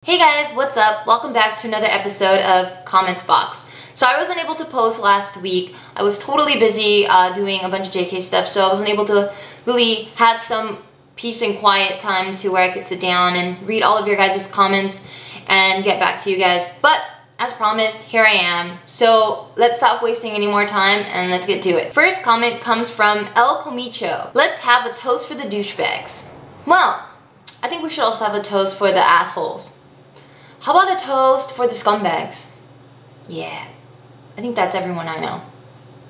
Hey guys, what's up? Welcome back to another episode of Comments Box. So I wasn't able to post last week. I was totally busy doing a bunch of JK stuff, so I wasn't able to really have some peace and quiet time to where I could sit down and read all of your guys' comments and get back to you guys. But as promised, here I am. So let's stop wasting any more time and let's get to it. First comment comes from El Comicho. Let's have a toast for the douchebags. Well, I think we should also have a toast for the assholes. How about a toast for the scumbags? Yeah, I think that's everyone I know.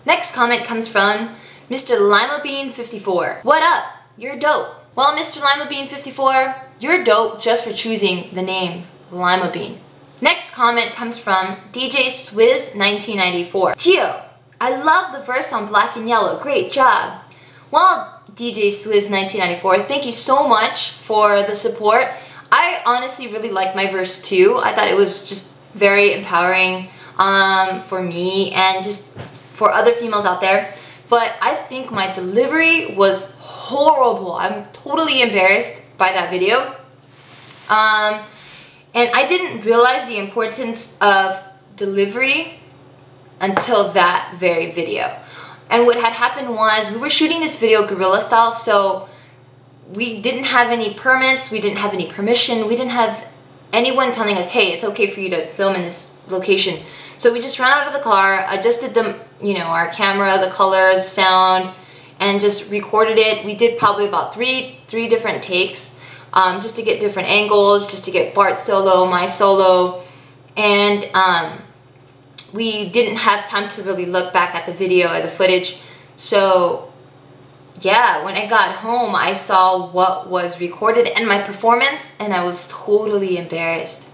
Next comment comes from Mr. LimaBean54. What up? You're dope. Well, Mr. LimaBean54, you're dope just for choosing the name Lima Bean. Next comment comes from DJ Swizz 1994. Gio, I love the verse on Black and Yellow. Great job. Well, DJ Swizz 1994, thank you so much for the support. I honestly really liked my verse too. I thought it was just very empowering for me and just for other females out there. But I think my delivery was horrible. I'm totally embarrassed by that video. And I didn't realize the importance of delivery until that very video. And what had happened was we were shooting this video guerrilla style, so we didn't have any permits, we didn't have any permission, we didn't have anyone telling us, hey, it's okay for you to film in this location. So we just ran out of the car, adjusted the, our camera, the colors, sound, and just recorded it. We did probably about three different takes, just to get different angles, just to get Bart's solo, my solo, and we didn't have time to really look back at the video or the footage. So yeah, when I got home, I saw what was recorded and my performance, and I was totally embarrassed.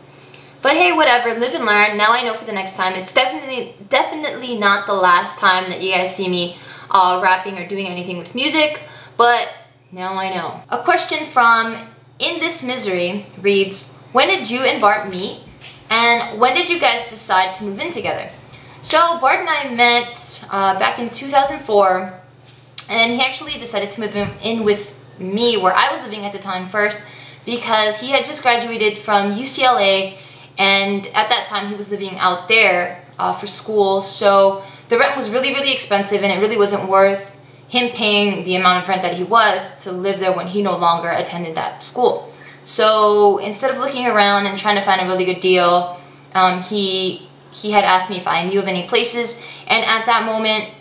But hey, whatever, live and learn. Now I know for the next time. It's definitely not the last time that you guys see me rapping or doing anything with music, but now I know. A question from In This Misery reads, when did you and Bart meet, and when did you guys decide to move in together? So Bart and I met back in 2004, and he actually decided to move in with me where I was living at the time first because he had just graduated from UCLA, and at that time he was living out there for school, so the rent was really expensive, and it really wasn't worth him paying the amount of rent that he was to live there when he no longer attended that school. So instead of looking around and trying to find a really good deal, he had asked me if I knew of any places, and at that moment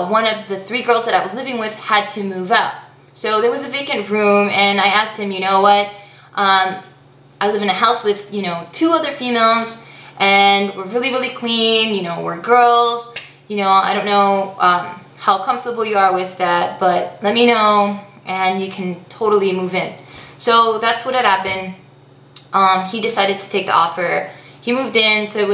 one of the 3 girls that I was living with had to move out. So there was a vacant room, and I asked him, you know what, I live in a house with, 2 other females, and we're really clean, we're girls, I don't know how comfortable you are with that, but let me know, and you can totally move in. So that's what had happened. He decided to take the offer. He moved in, so it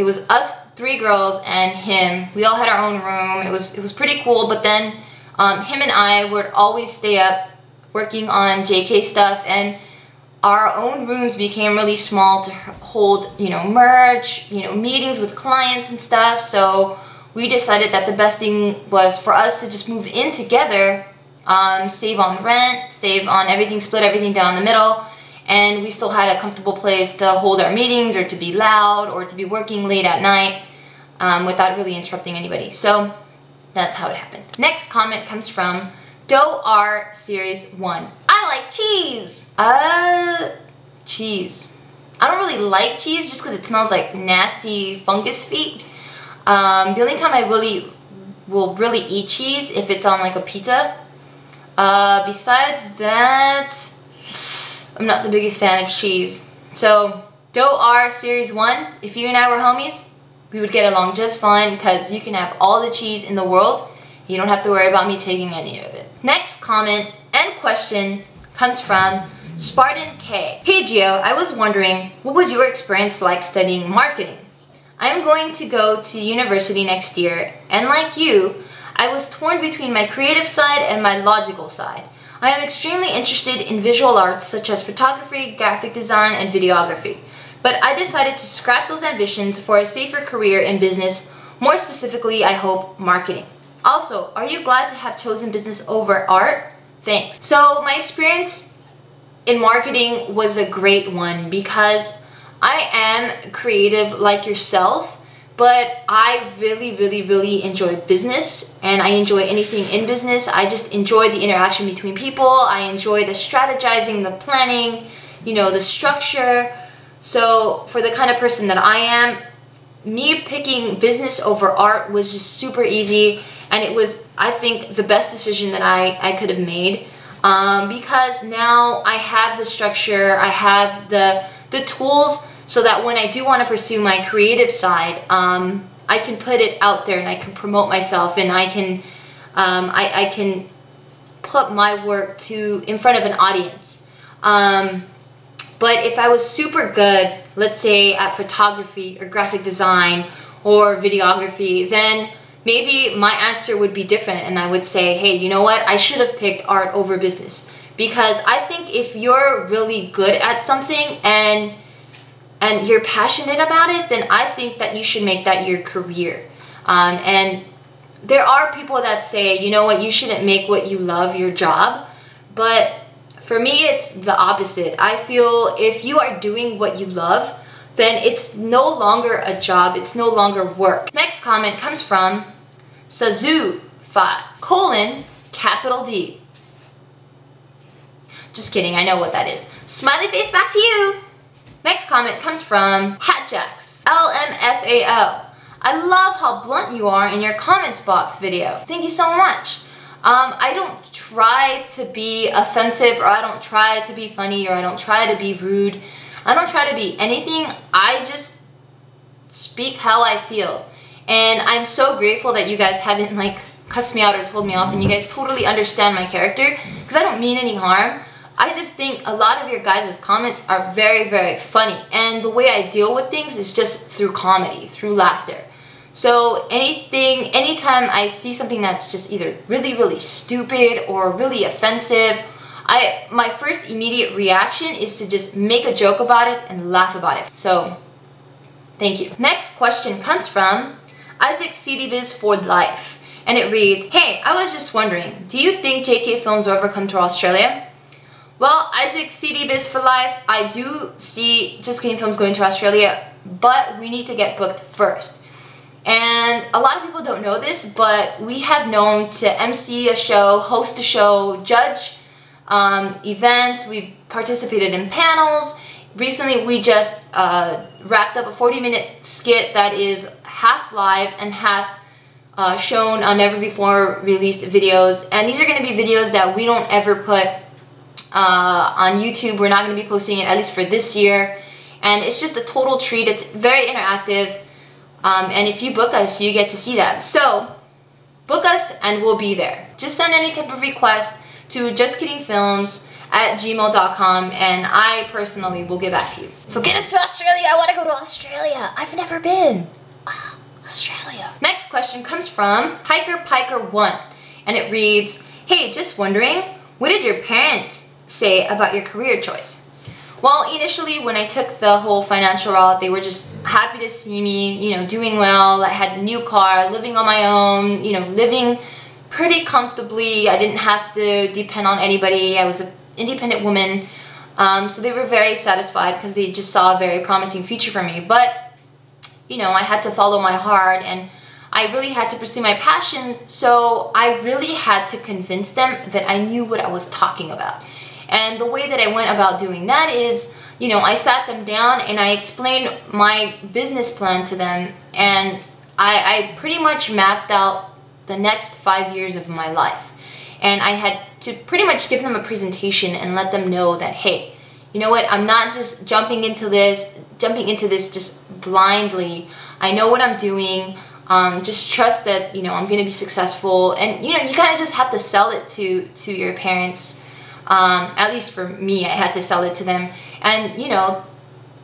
was us 3 girls and him. We all had our own room. It was pretty cool, but then him and I would always stay up working on JK stuff, and our own rooms became really small to hold, merch, meetings with clients and stuff. So we decided that the best thing was for us to just move in together, save on rent, save on everything, split everything down the middle, and we still had a comfortable place to hold our meetings or to be loud or to be working late at night without really interrupting anybody. So that's how it happened. Next comment comes from Doe R Series 1. I like cheese! Cheese. I don't really like cheese just because it smells like nasty fungus feet. The only time I will really eat cheese if it's on like a pizza. Besides that, I'm not the biggest fan of cheese. So Doe R Series 1, if you and I were homies, we would get along just fine because you can have all the cheese in the world. You don't have to worry about me taking any of it. Next comment and question comes from Spartan K. Hey Gio, I was wondering, what was your experience like studying marketing? I am going to go to university next year, and like you, I was torn between my creative side and my logical side. I am extremely interested in visual arts such as photography, graphic design, and videography. But I decided to scrap those ambitions for a safer career in business, more specifically, I hope, marketing. Also, are you glad to have chosen business over art? Thanks. So my experience in marketing was a great one because I am creative like yourself, but I really enjoy business, and I enjoy anything in business. I just enjoy the interaction between people. I enjoy the strategizing, the planning, you know, the structure. So for the kind of person that I am, me picking business over art was just super easy, and it was, I think, the best decision that I could have made, because now I have the structure, I have the tools, so that when I do want to pursue my creative side, I can put it out there and I can promote myself, and I can I can put my work in front of an audience. But if I was super good, let's say at photography or graphic design or videography, then maybe my answer would be different, and I would say, hey, you know what? I should have picked art over business, because I think if you're really good at something and you're passionate about it, then I think that you should make that your career. And there are people that say, you know what, you shouldn't make what you love your job, but for me, it's the opposite. I feel if you are doing what you love, then it's no longer a job, it's no longer work. Next comment comes from Sazu5, capital D. Just kidding, I know what that is. Smiley face, back to you. Next comment comes from Hatjax, LMFAO. I love how blunt you are in your comments box video. Thank you so much. I don't try to be offensive, or I don't try to be funny, or I don't try to be rude. I don't try to be anything. I just speak how I feel. And I'm so grateful that you guys haven't like cussed me out or told me off, and you guys totally understand my character, because I don't mean any harm. I just think a lot of your guys' comments are very funny, and the way I deal with things is just through comedy, through laughter. So anytime I see something that's just either really stupid or really offensive, my first immediate reaction is to just make a joke about it and laugh about it. So thank you. Next question comes from Isaac CDBiz for life, and it reads, hey, I was just wondering, do you think JK Films will ever come to Australia? Well, Isaac CDBiz for life, I do see Just Kidding Films going to Australia, but we need to get booked first. And a lot of people don't know this, but we have known to MC a show, host a show, judge events. We've participated in panels. Recently, we just wrapped up a 40-minute skit that is half live and half shown on never before released videos. And these are going to be videos that we don't ever put on YouTube. We're not going to be posting it, at least for this year. And it's just a total treat. It's very interactive. And if you book us, you get to see that. So, book us and we'll be there. Just send any type of request to justkiddingfilms@gmail.com, and I personally will get back to you. So get us to Australia. I want to go to Australia. I've never been. Australia. Next question comes from HikerPiker1, and it reads, hey, just wondering, what did your parents say about your career choice? Well, initially when I took the whole financial route, they were just happy to see me, you know, doing well. I had a new car, living on my own, you know, living pretty comfortably. I didn't have to depend on anybody. I was an independent woman. So they were very satisfied because they just saw a very promising future for me. But, you know, I had to follow my heart, and I really had to pursue my passion. So I really had to convince them that I knew what I was talking about. And the way that I went about doing that is, you know, I sat them down and I explained my business plan to them, and I pretty much mapped out the next 5 years of my life. And I had to pretty much give them a presentation and let them know that, hey, you know what, I'm not just jumping into this just blindly. I know what I'm doing. Just trust that, you know, I'm going to be successful. And, you know, you kind of just have to sell it to your parents. At least for me, I had to sell it to them. And, you know,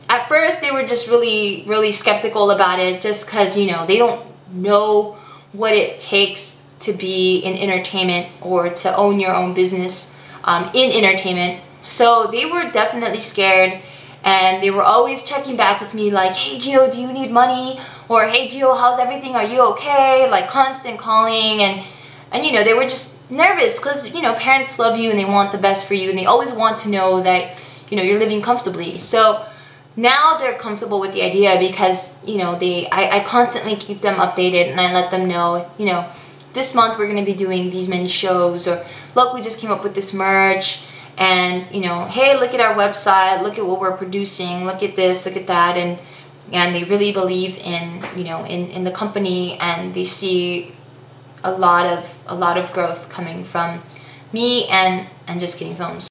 at first they were just really skeptical about it, just because, you know, they don't know what it takes to be in entertainment or to own your own business in entertainment. So they were definitely scared, and they were always checking back with me like, hey Gio, do you need money? Or hey Gio, how's everything? Are you okay? Like constant calling, and you know, they were just nervous because, you know, parents love you and they want the best for you, and they always want to know that, you know, you're living comfortably. So now they're comfortable with the idea because, you know, I constantly keep them updated, and I let them know, you know, this month we're going to be doing these many shows, or look, we just came up with this merch, and, you know, hey, look at our website, look at what we're producing, look at this, look at that, and they really believe in, you know, in the company, and they see a lot of growth coming from me and just getting films.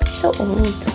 You're so old.